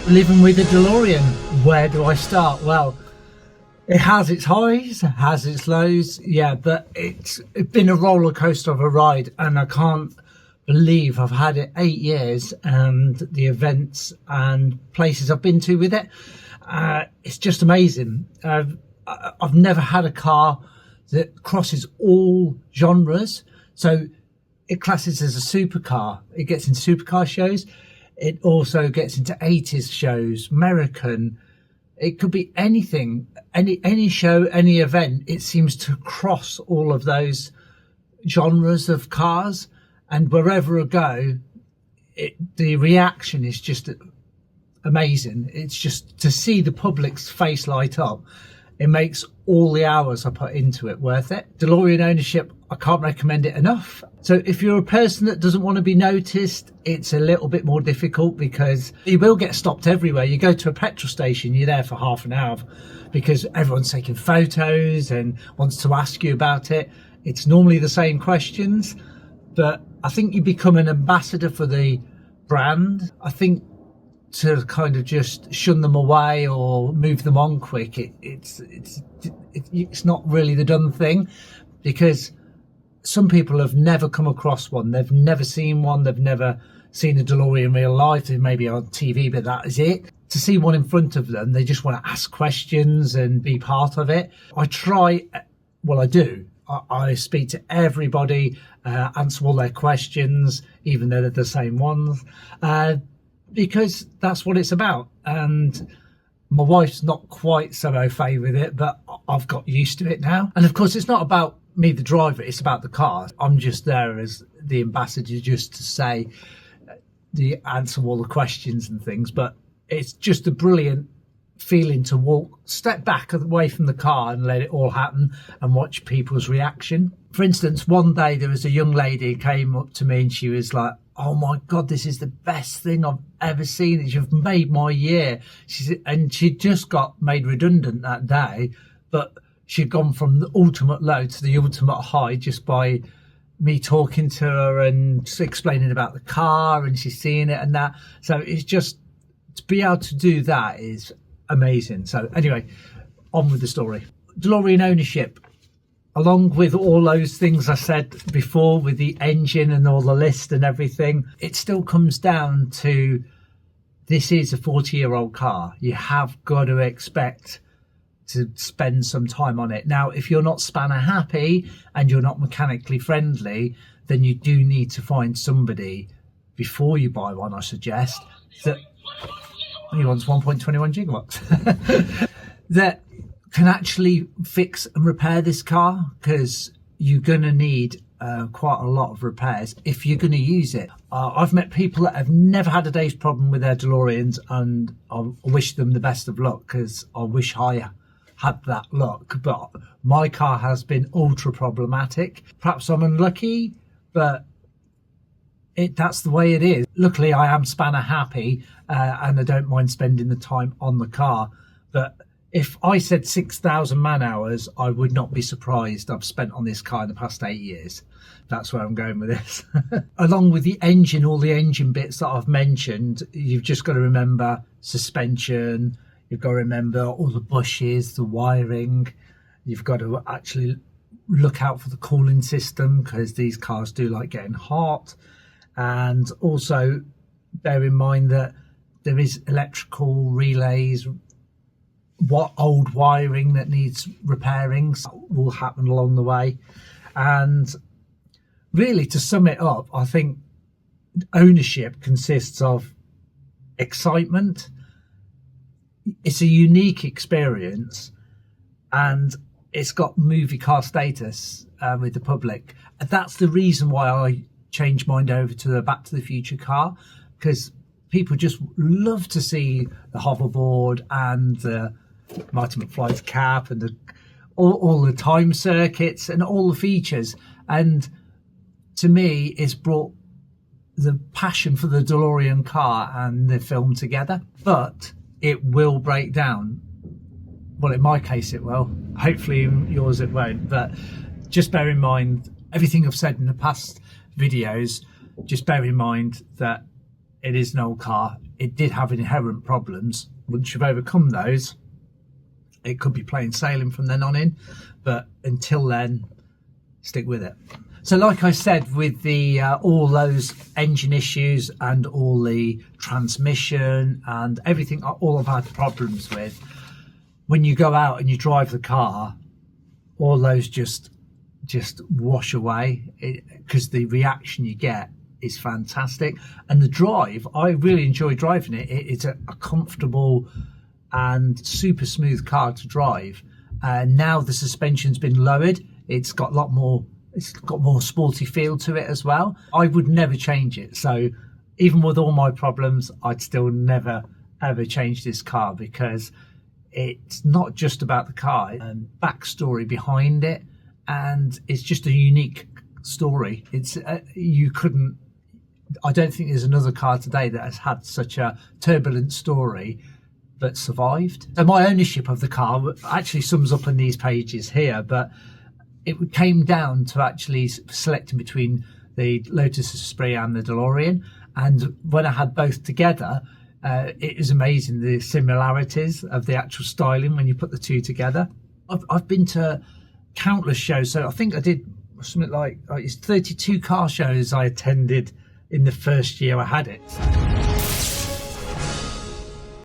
Living with a DeLorean, where do I start? Well, it has its highs, it has its lows, yeah, but it's been a roller coaster of a ride, and I can't believe I've had it 8 years, and the events and places I've been to with it, it's just amazing. I've never had a car that crosses all genres, so it classes as a supercar. It gets in supercar shows. It also gets into 80s shows, American. It could be anything, any show, any event. It seems to cross all of those genres of cars. And wherever I go, the reaction is just amazing. It's just to see the public's face light up. It makes all the hours I put into it worth it. DeLorean ownership, I can't recommend it enough. So if you're a person that doesn't want to be noticed, it's a little bit more difficult because you will get stopped everywhere. You go to a petrol station, you're there for half an hour because everyone's taking photos and wants to ask you about it. It's normally the same questions, but I think you become an ambassador for the brand. I think to kind of just shun them away or move them on quick, it's not really the done thing, because some people have never come across one, they've never seen one, they've never seen a DeLorean in real life, they may be on TV, but that is it. To see one in front of them, they just want to ask questions and be part of it. I try, well, I do. I speak to everybody, answer all their questions, even though they're the same ones, because that's what it's about. And my wife's not quite so au fait with it, but I've got used to it now. And of course, it's not about me, the driver, it's about the car. I'm just there as the ambassador, just to say, answer all the questions and things. But it's just a brilliant feeling to step back away from the car and let it all happen and watch people's reaction. For instance, one day there was a young lady who came up to me and she was like, "Oh my God, this is the best thing I've ever seen. You've made my year." And she'd just got made redundant that day, but she'd gone from the ultimate low to the ultimate high just by me talking to her and just explaining about the car, and she's seeing it and that. So it's just, to be able to do that is amazing. So anyway, on with the story. DeLorean ownership, along with all those things I said before with the engine and all the list and everything, it still comes down to, this is a 40-year-old car. You have got to expect to spend some time on it. Now, if you're not spanner happy and you're not mechanically friendly, then you do need to find somebody before you buy one, I suggest, that he wants 1.21 gigawatts that can actually fix and repair this car, because you're going to need quite a lot of repairs if you're going to use it. I've met people that have never had a day's problem with their DeLoreans, and I wish them the best of luck, because I wish I had that luck. But my car has been ultra problematic. Perhaps I'm unlucky, but that's the way it is. Luckily, I am spanner happy, and I don't mind spending the time on the car. But if I said 6,000 man hours, I would not be surprised I've spent on this car in the past 8 years. That's where I'm going with this. Along with the engine, all the engine bits that I've mentioned, you've just got to remember suspension. You've got to remember all the bushes, the wiring. You've got to actually look out for the cooling system, because these cars do like getting hot. And also bear in mind that there is electrical relays, what old wiring that needs repairing will happen along the way. And really, to sum it up, I think ownership consists of excitement. It's a unique experience, and it's got movie car status with the public. And that's the reason why I changed mine over to the Back to the Future car, because people just love to see the hoverboard and the Marty McFly's cap and all the time circuits and all the features. And to me, it's brought the passion for the DeLorean car and the film together. But it will break down. Well, in my case it will. Hopefully in yours it won't. But just bear in mind everything I've said in the past videos. Just bear in mind that it is an old car. it did have inherent problems. Once you've overcome those, it could be plain sailing from then on in, but until then, stick with it. So like I said, with the all those engine issues and all the transmission and everything, all I've had problems with, when you go out and you drive the car, all those just wash away, because the reaction you get is fantastic. And the drive, I really enjoy driving it. It's a comfortable and super smooth car to drive. Now the suspension's been lowered, it's got more sporty feel to it as well. I would never change it. So even with all my problems, I'd still never ever change this car, because it's not just about the car and backstory behind it, and it's just a unique story. It's I don't think there's another car today that has had such a turbulent story but survived. So my ownership of the car actually sums up in these pages here, but it came down to actually selecting between the Lotus Esprit and the DeLorean. And when I had both together, it is amazing the similarities of the actual styling when you put the two together. I've been to countless shows, so I think I did something like it's 32 car shows I attended in the first year I had it.